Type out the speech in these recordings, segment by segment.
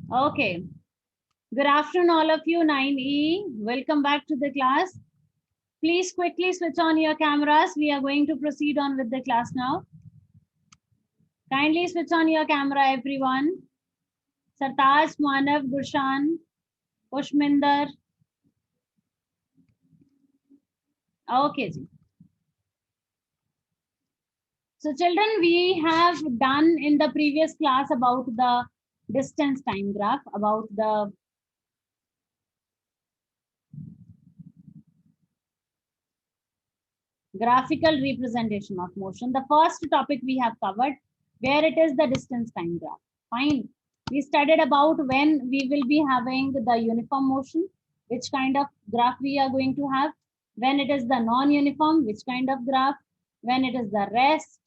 Okay. Good afternoon, all of you. 9E. Welcome back to the class. Please quickly switch on your cameras. We are going to proceed on with the class now. Kindly switch on your camera, everyone. Sartaj, Manav, Gushan, Pushminder. Okay. Ji. So children, we have done in the previous class about the distance time graph, about the graphical representation of motion. The first topic we have covered, where it is the distance time graph. Fine. We studied about when we will be having the uniform motion, which kind of graph we are going to have, when it is the non-uniform, which kind of graph, when it is the rest,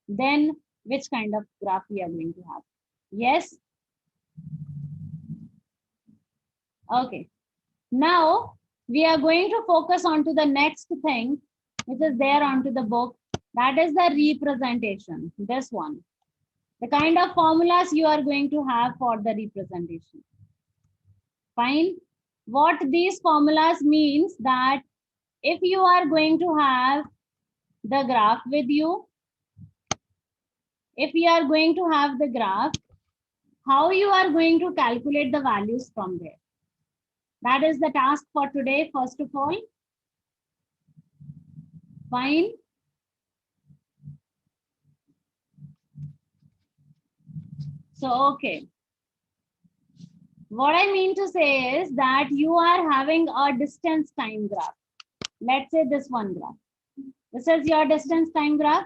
then which kind of graph we are going to have. Yes? Okay. Now we are going to focus on to the next thing, which is there onto the book. That is the representation. This one. The kind of formulas you are going to have for the representation. Fine. What these formulas means that if you are going to have the graph with you, if you are going to have the graph, how you are going to calculate the values from there. That is the task for today, first of all. Fine. So, okay. What I mean to say is that you are having a distance time graph. Let's say this one graph. This is your distance time graph.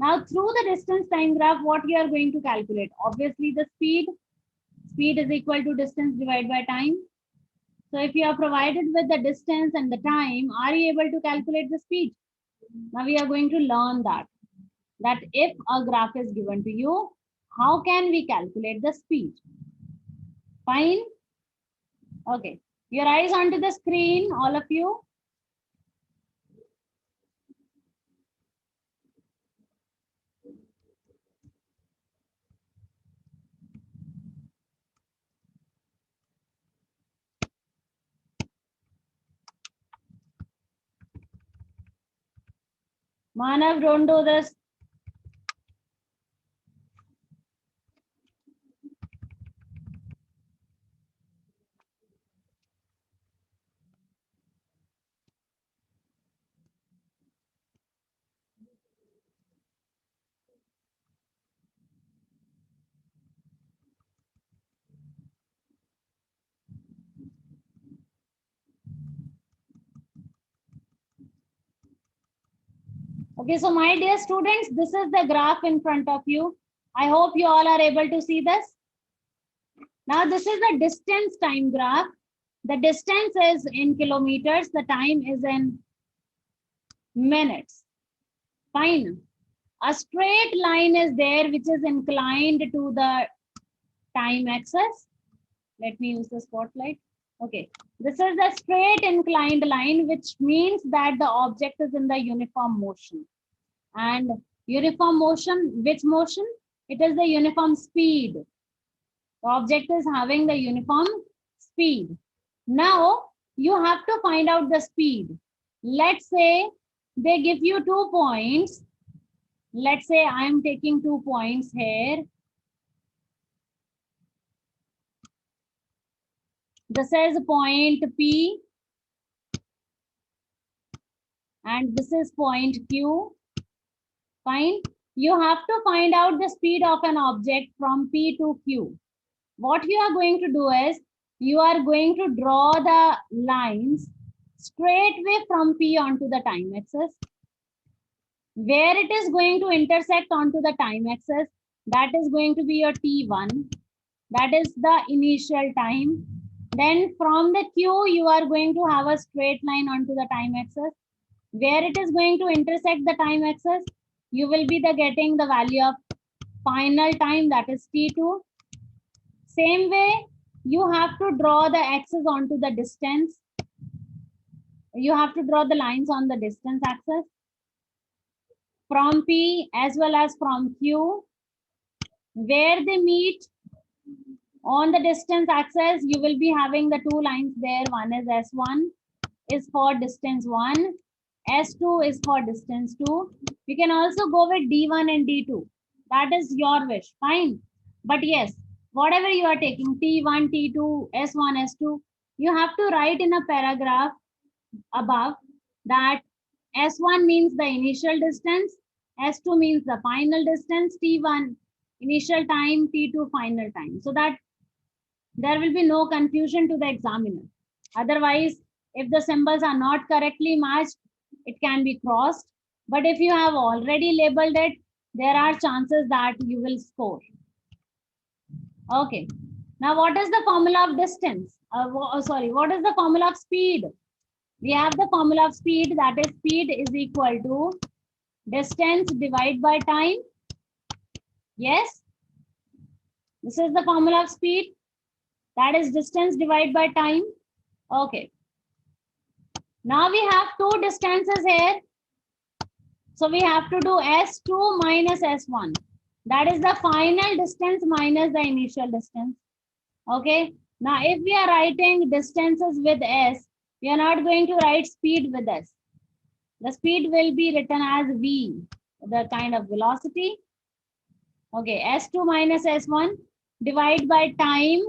Now, through the distance time graph, what you are going to calculate? Obviously, the speed. Speed is equal to distance divided by time. So, if you are provided with the distance and the time, are you able to calculate the speed? Now, we are going to learn that. That if a graph is given to you, how can we calculate the speed? Fine. Okay. Your eyes onto the screen, all of you. Manav, don't do this. Okay, so my dear students, this is the graph in front of you. I hope you all are able to see this. Now, this is the distance time graph. The distance is in kilometers. The time is in minutes. Fine. A straight line is there which is inclined to the time axis. Let me use the spotlight. Okay. This is the straight inclined line, which means that the object is in the uniform motion. And uniform motion, which motion? It is the uniform speed. The object is having the uniform speed. Now, you have to find out the speed. Let's say they give you 2 points. Let's say I am taking 2 points here. This is point P and this is point Q. Fine. You have to find out the speed of an object from P to Q. What you are going to do is you are going to draw the lines straight way from P onto the time axis. Where it is going to intersect onto the time axis, that is going to be your T1. That is the initial time. Then from the Q, you are going to have a straight line onto the time axis. Where it is going to intersect the time axis, you will be getting the value of final time, that is T2. Same way, you have to draw the axis onto the distance. You have to draw the lines on the distance axis from P as well as from Q. Where they meet, On the distance axis, you will be having the two lines there. One is S1 is for distance 1. S2 is for distance 2. You can also go with D1 and D2. That is your wish. Fine. But yes, whatever you are taking, T1, T2, S1, S2, you have to write in a paragraph above that S1 means the initial distance, S2 means the final distance, T1 initial time, T2 final time. So that there will be no confusion to the examiner. Otherwise, if the symbols are not correctly matched, it can be crossed. But if you have already labeled it, there are chances that you will score. Okay. Now, what is the formula of distance? What is the formula of speed? We have the formula of speed, that is speed is equal to distance divided by time. Yes. This is the formula of speed. That is distance divided by time. Okay. Now we have two distances here. So we have to do S2 minus S1. That is the final distance minus the initial distance. Okay. Now if we are writing distances with S, we are not going to write speed with S. The speed will be written as V, the kind of velocity. Okay. S2 minus S1 divide by time,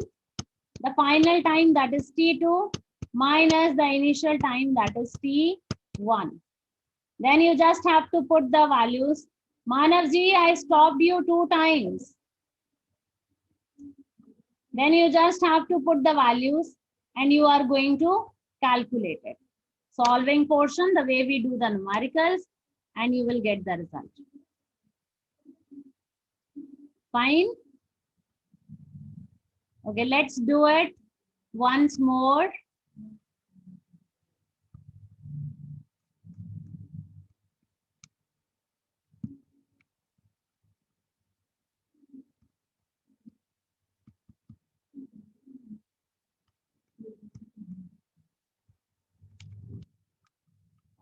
the final time, that is T2, minus the initial time, that is T1. Then you just have to put the values. Manavji, I stopped you 2 times. Then you just have to put the values and you are going to calculate it. Solving portion, the way we do the numericals, and you will get the result. Fine. Okay, let's do it once more.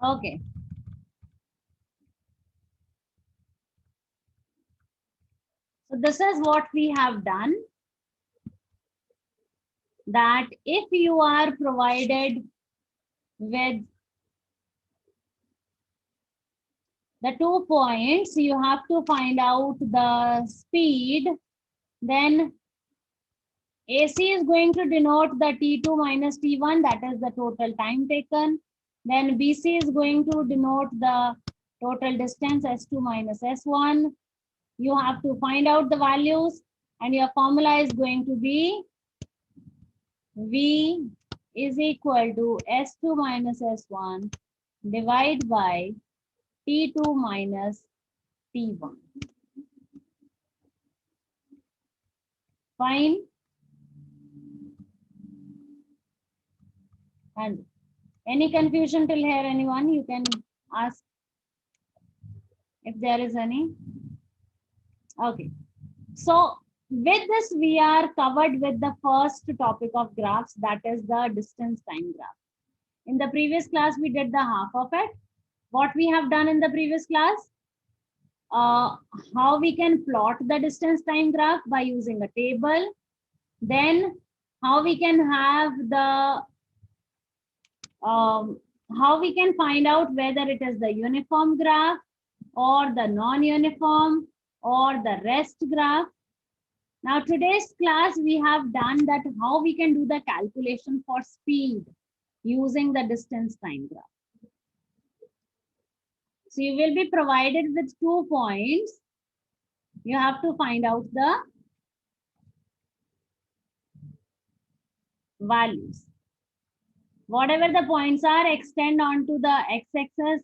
Okay. So this is what we have done. That if you are provided with the 2 points, you have to find out the speed. Then AC is going to denote the T2 minus T1, that is the total time taken. Then BC is going to denote the total distance, S2 minus S1. You have to find out the values and your formula is going to be V is equal to S2 minus S1 divided by T2 minus T1. Fine. And any confusion till here, anyone? You can ask if there is any. Okay. So with this, we are covered with the first topic of graphs, that is the distance time graph. In the previous class, we did the half of it. What we have done in the previous class, how we can plot the distance time graph by using a table. Then how we can have the, how we can find out whether it is the uniform graph or the non-uniform or the rest graph. Now today's class, we have done that how we can do the calculation for speed using the distance time graph. So you will be provided with 2 points. You have to find out the values. Whatever the points are, extend onto the x-axis,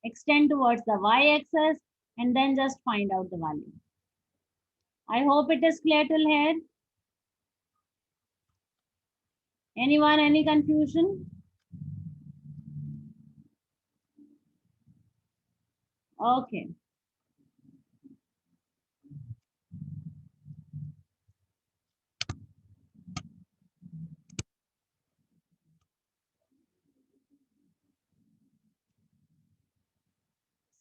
extend towards the y-axis, and then just find out the value. I hope it is clear till here. Anyone, any confusion? Okay.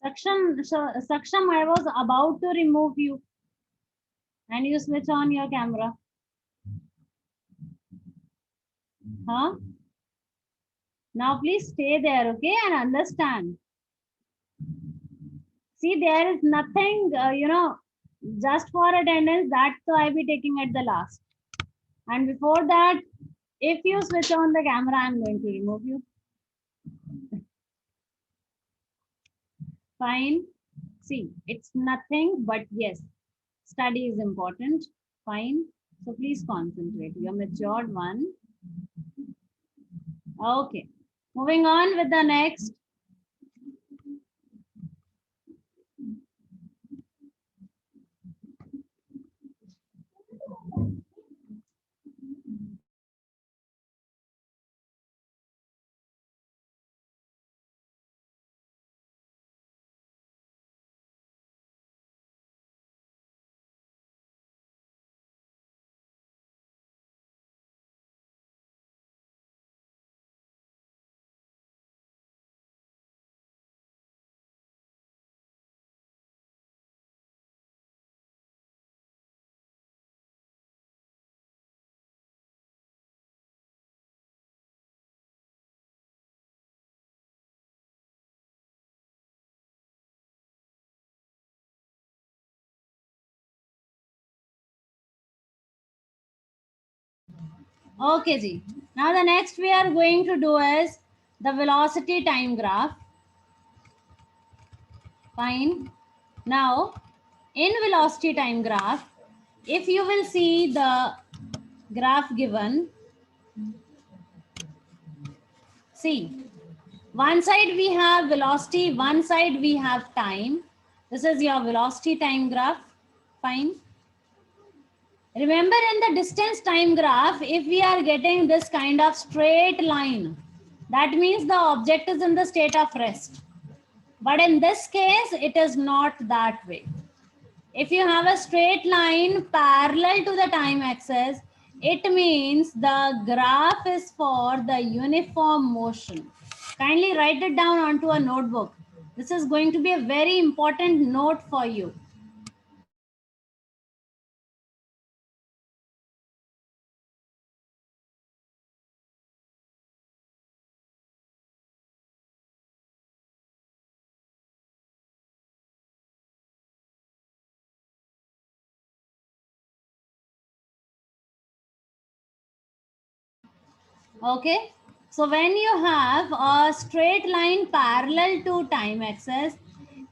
Saksham, I was about to remove you and you switch on your camera. Huh? Now please stay there, okay, and understand. See, there is nothing, just for attendance. That's why I be taking at the last. And before that, if you switch on the camera, I'm going to remove you. Fine. See, it's nothing, but yes, study is important. Fine. So please concentrate. You're matured one. Okay. Moving on with the next. Okay, Ji. Now the next we are going to do is the velocity time graph. Fine. Now, in velocity time graph, if you will see the graph given, see, one side we have velocity, one side we have time. This is your velocity time graph. Fine. Remember, in the distance time graph, if we are getting this kind of straight line, that means the object is in the state of rest. But in this case, it is not that way. If you have a straight line parallel to the time axis, it means the graph is for the uniform motion. Kindly write it down onto a notebook. This is going to be a very important note for you. Okay. So when you have a straight line parallel to time axis,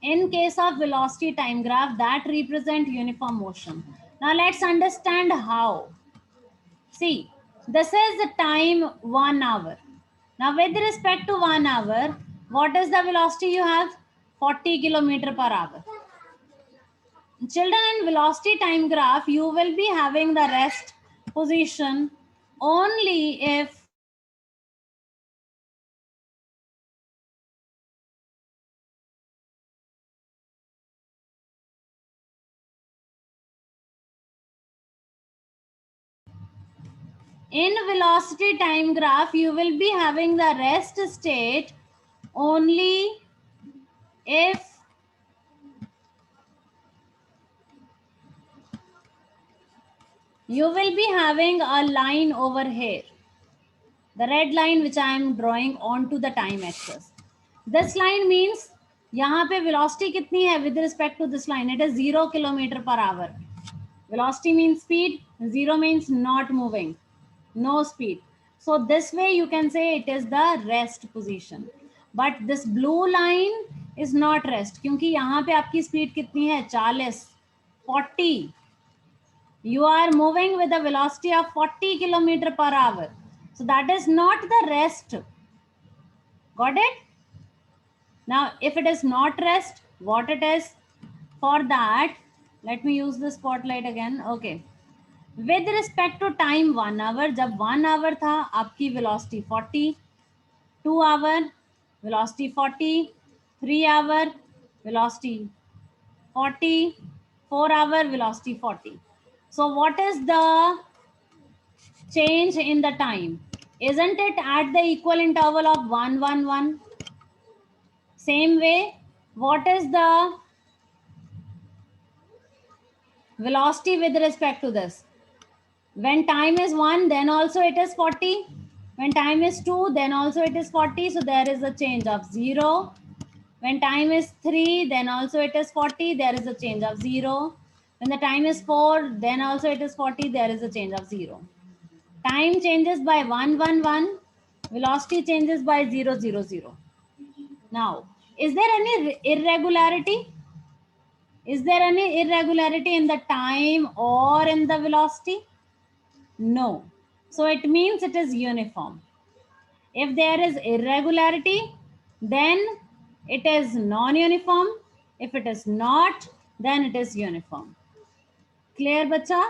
in case of velocity time graph, that represent uniform motion. Now let's understand how. See, this is the time 1 hour. Now with respect to 1 hour, what is the velocity you have? 40 kilometer per hour. Children, in velocity time graph, you will be having the rest position only if in velocity time graph, you will be having the rest state only if you will be having a line over here, the red line which I am drawing onto the time axis. This line means यहाँ पे velocity कितनी है with respect to this line? It is 0 kilometer per hour. Velocity means speed, 0 means not moving, no speed. So this way you can say it is the rest position. But this blue line is not rest क्योंकि यहाँ पे आपकी speed कितनी है? 40, 40. You are moving with a velocity of 40 kilometer per hour. So that is not the rest. Got it? Now, if it is not rest, what it is? For that, let me use the spotlight again. Okay. With respect to time 1 hour, जब 1 hour था, आपकी velocity 40, 2 hour, velocity 40, 3 hour, velocity 40, 4 hour, velocity 40. So what is the change in the time? Isn't it at the equal interval of 1, 1, 1? Same way, what is the velocity with respect to this? When time is 1, then also it is 40. When time is 2, then also it is 40. So there is a change of 0. When time is 3, then also it is 40. There is a change of 0. When the time is 4, then also it is 40. There is a change of 0. Time changes by 1, 1, 1. Velocity changes by 0, 0, 0. Now, is there any irregularity? Is there any irregularity in the time or in the velocity? No. So it means it is uniform. If there is irregularity, then it is non-uniform. If it is not, then it is uniform. Clear, bacha?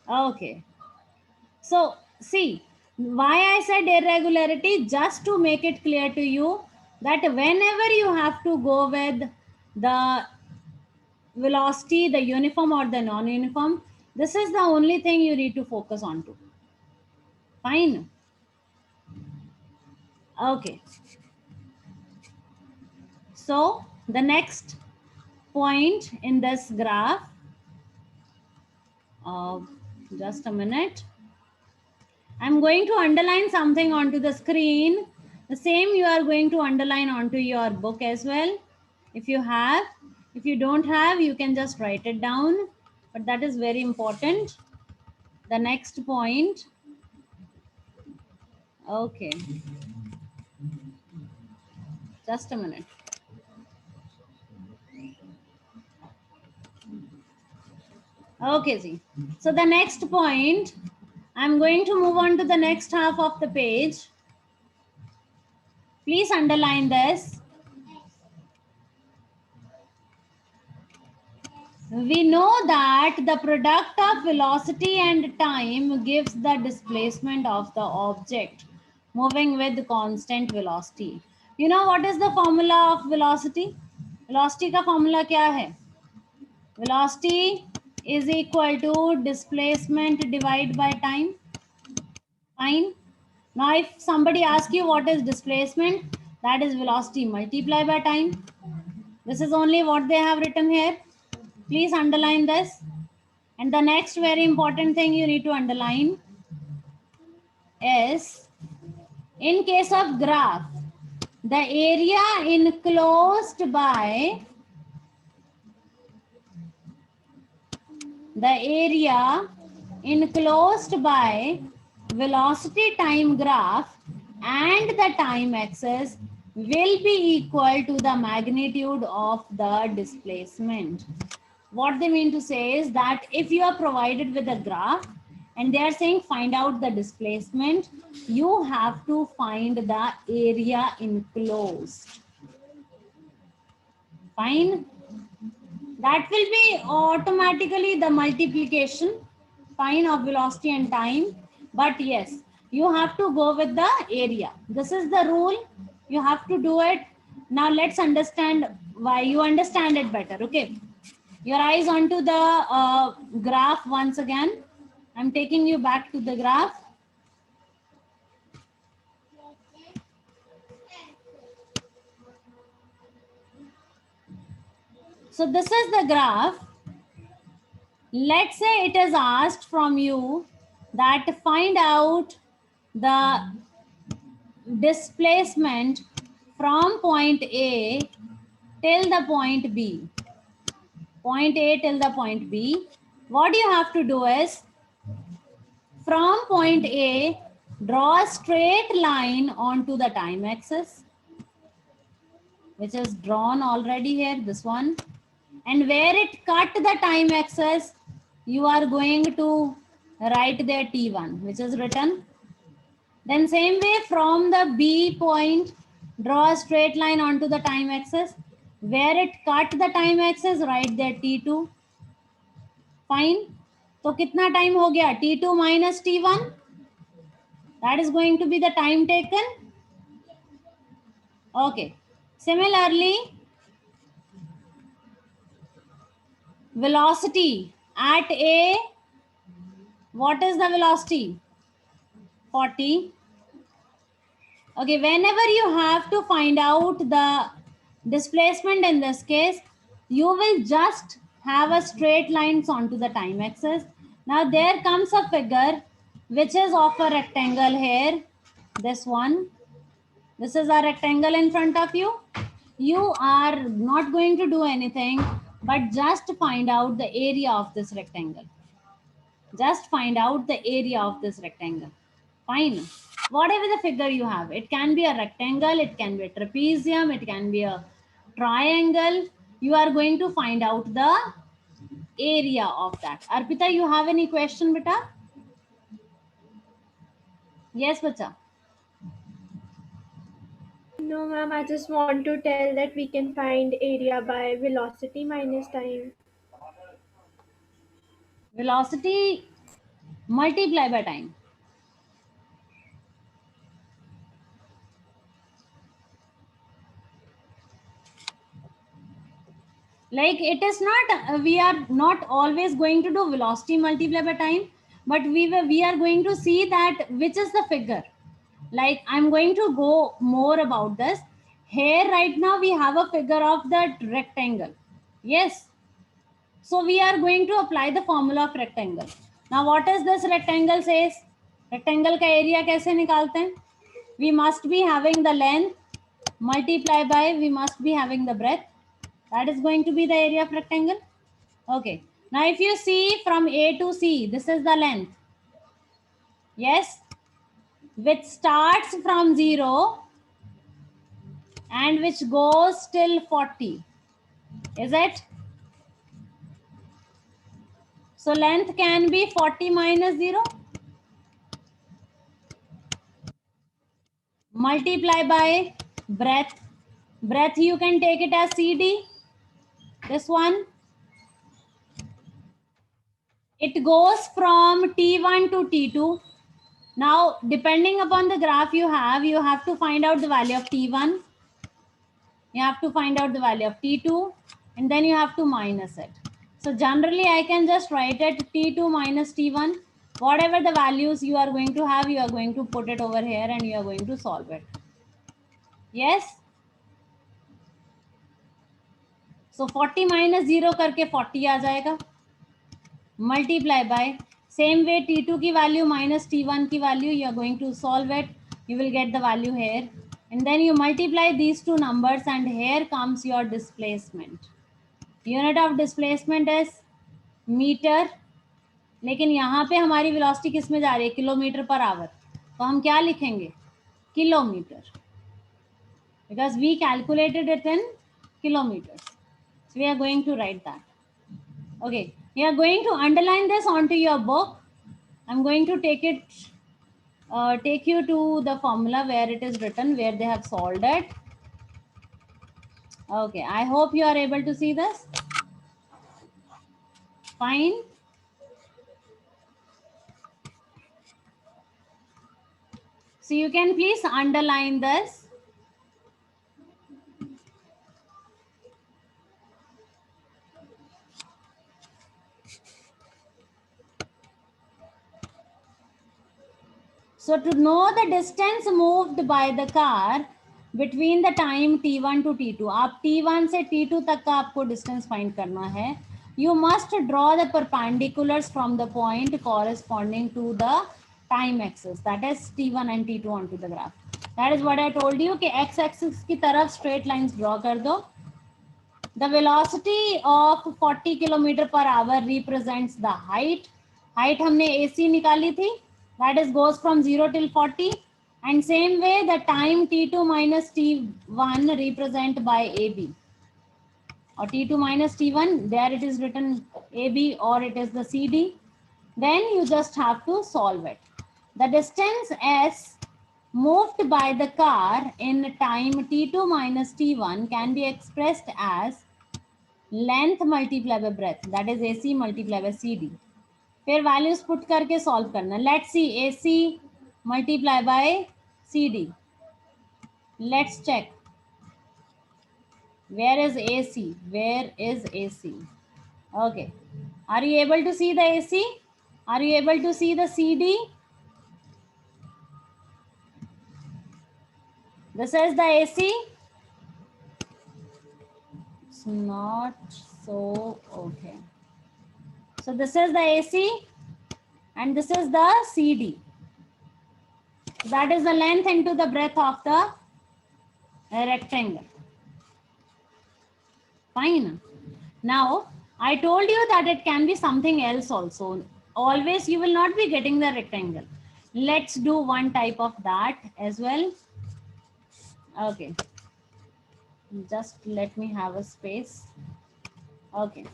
Okay. So see, why I said irregularity, just to make it clear to you that whenever you have to go with the velocity, the uniform or the non-uniform, this is the only thing you need to focus on to. Fine. Okay. So the next point in this graph, just a minute. I'm going to underline something onto the screen. The same you are going to underline onto your book as well. If you have, if you don't have, you can just write it down. But that is very important. The next point. Okay. Just a minute. Okay, see. So the next point, I'm going to move on to the next half of the page. Please underline this. We know that the product of velocity and time gives the displacement of the object moving with constant velocity. You know what is the formula of velocity? Velocity का formula क्या है? Velocity is equal to displacement divided by time. Fine. Now if somebody asks you what is displacement, that is velocity multiplied by time. This is only what they have written here. Please underline this. And the next very important thing you need to underline is, in case of graph, the area enclosed by velocity time graph and the time axis will be equal to the magnitude of the displacement. What they mean to say is that if you are provided with a graph and they are saying find out the displacement, you have to find the area enclosed. Fine. That will be automatically the multiplication, fine, of velocity and time. But yes, you have to go with the area. This is the rule. You have to do it. Now let's understand why. You understand it better. Okay. Your eyes onto the graph once again. I'm taking you back to the graph. So this is the graph. Let's say it is asked from you that find out the displacement from point A till the point B. Point A till the point B. What you have to do is, from point A, draw a straight line onto the time axis, which is drawn already here, this one. And where it cut the time axis, you are going to write there T1, which is written. Then same way from the B point, draw a straight line onto the time axis. Where it cut the time axis, write there T2. Fine. So कितना time हो गया? T2 minus T1. That is going to be the time taken. Okay. Similarly, velocity at A, what is the velocity? 40. Okay, whenever you have to find out the displacement in this case, you will just have a straight lines onto the time axis. Now there comes a figure which is of a rectangle here. This one. This is a rectangle in front of you. You are not going to do anything but just find out the area of this rectangle. Just find out the area of this rectangle. Fine. Whatever the figure you have, it can be a rectangle, it can be a trapezium, it can be a triangle. You are going to find out the area of that. Arpita, you have any question, beta? Yes, bacha. No, ma'am, I just want to tell that we can find area by velocity minus time. Velocity multiply by time. Like it is not, we are not always going to do velocity multiply by time, but we are going to see that which is the figure. Like I'm going to go more about this. Here right now we have a figure of that rectangle. Yes. So we are going to apply the formula of rectangle. Now what is this rectangle says? Rectangle का area कैसे निकालते हैं? We must be having the length multiply by, we must be having the breadth. That is going to be the area of rectangle. Okay. Now if you see from A to C, this is the length. Yes. Which starts from 0 and which goes till 40. Is it? So length can be 40 minus 0. Multiply by breadth. Breadth you can take it as CD. This one. It goes from T1 to T2. Now, depending upon the graph you have to find out the value of T1. You have to find out the value of T2 and then you have to minus it. So generally I can just write it T2 minus T1. Whatever the values you are going to have, you are going to put it over here and you are going to solve it. Yes. So 40 minus 0 करके 40 आ जाएगा. Multiply by same way T2 की value minus T1 की value, you are going to solve it. You will get the value here. And then you multiply these two numbers and here comes your displacement. Unit of displacement is metre. लेकिन यहाँ पे हमारी velocity किस में जा रही है? Kilometre per hour. तो हम क्या लिखेंगे? Kilometre. Because we calculated it in kilometers. So we are going to write that. Okay. We are going to underline this onto your book. I'm going to take you to the formula where it is written, where they have solved it. Okay. I hope you are able to see this. Fine. So you can please underline this. So to know the distance moved by the car between the time T1 to T2, आप T1 से T2 तक का आपको distance find करना है. You must draw the perpendiculars from the point corresponding to the time axis, that is T1 and T2 onto the graph. That is what I told you कि x axis की तरफ straight lines draw कर दो. The velocity of 40 km per hour represents the height. Height हमने AC निकाली थी. That is goes from 0 till 40. And same way the time T2 minus T1 represent by AB. Or T2 minus T1, there it is written AB or it is the CD. Then you just have to solve it. The distance S moved by the car in time T2 minus T1 can be expressed as length multiply by breadth, that is AC multiply by CD. फिर values put करके solve करना. Let's see AC multiply by CD. Let's check. Where is AC? Where is AC? Okay. Are you able to see the AC? Are you able to see the CD? This is the AC. It's not so okay. So this is the AC and this is the CD. That is the length into the breadth of the rectangle. Fine. Now, I told you that it can be something else also. Always you will not be getting the rectangle. Let's do one type of that as well. Okay. Just let me have a space. Okay.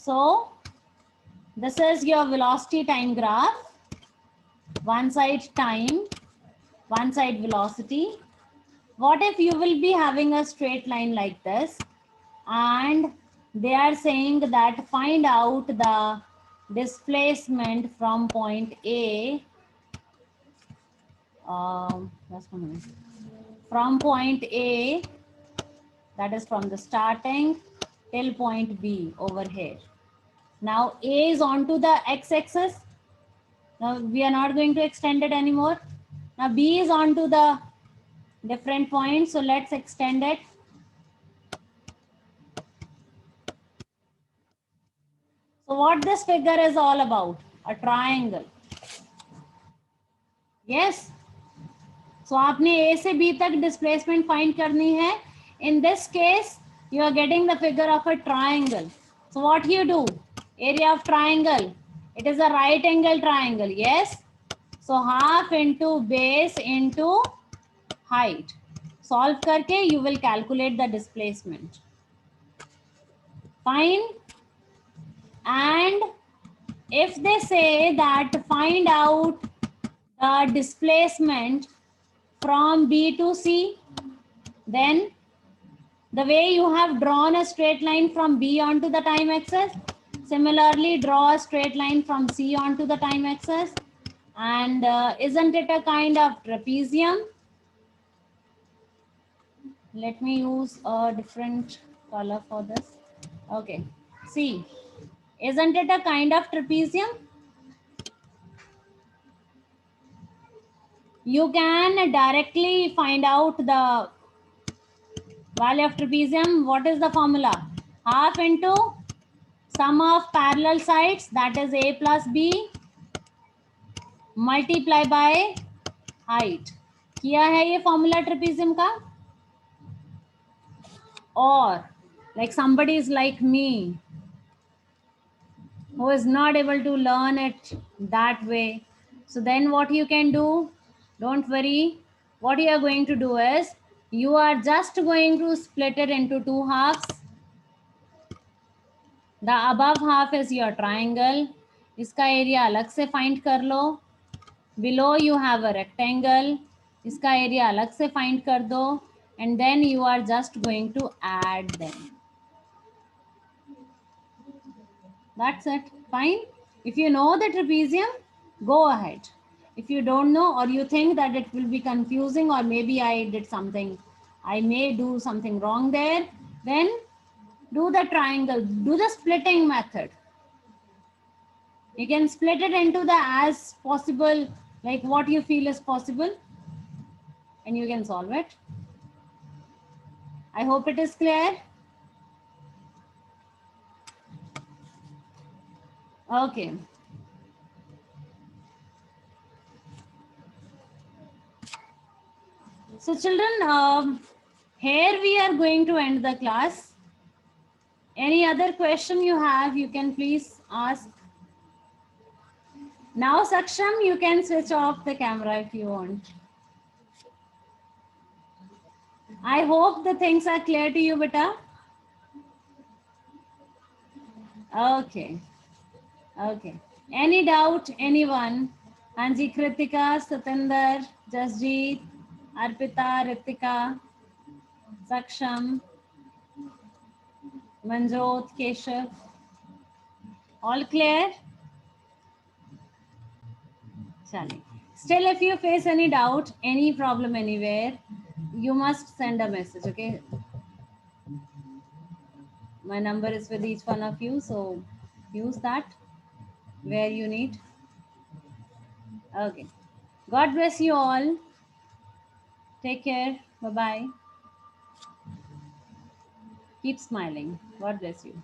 So, this is your velocity time graph. One side time, one side velocity. What if you will be having a straight line like this and they are saying that find out the displacement from point A, just a minute, from point A, that is from the starting till point B over here. Now A is onto the x-axis. Now we are not going to extend it anymore. Now B is onto the different points, so let's extend it. So what this figure is all about? A triangle. Yes. So आपने A से B तक displacement find करनी है. In this case, you are getting the figure of a triangle. So what you do? Area of triangle. It is a right angle triangle. Yes. So half into base into height. Solve करके you will calculate the displacement. Fine. And if they say that find out the displacement from B to C, then the way you have drawn a straight line from B onto the time axis, similarly draw a straight line from C onto the time axis. And isn't it a kind of trapezium? Let me use a different color for this. Okay, see, isn't it a kind of trapezium? You can directly find out the value of trapezium. What is the formula? Half into sum of parallel sides, that is A plus B, multiply by height. किया है ये formula trapezium का? Or like somebody is like me who is not able to learn it that way. So then what you can do, don't worry. What you are going to do is you are just going to split it into two halves. The above half is your triangle. इसका area अलग से find कर लो. Below you have a rectangle. इसका area अलग से find कर दो. And then you are just going to add them. That's it. Fine. If you know the trapezium, go ahead. If you don't know or you think that it will be confusing or maybe I did something, I may do something wrong there, then do the triangle, do the splitting method. You can split it into the as possible, like what you feel is possible, and you can solve it. I hope it is clear. Okay. So children, here we are going to end the class. Any other question you have, you can please ask. Now, Saksham, you can switch off the camera if you want. I hope the things are clear to you, beta. Okay. Okay. Any doubt, anyone? Anji, Kritika, Satinder, Jasjeet, Arpita, Ritika, Saksham, Manjot, Keshav. All clear? Chale. Still, if you face any doubt, any problem anywhere, you must send a message, okay? My number is with each one of you, so use that where you need. Okay. God bless you all. Take care. Bye bye. Keep smiling. God bless you.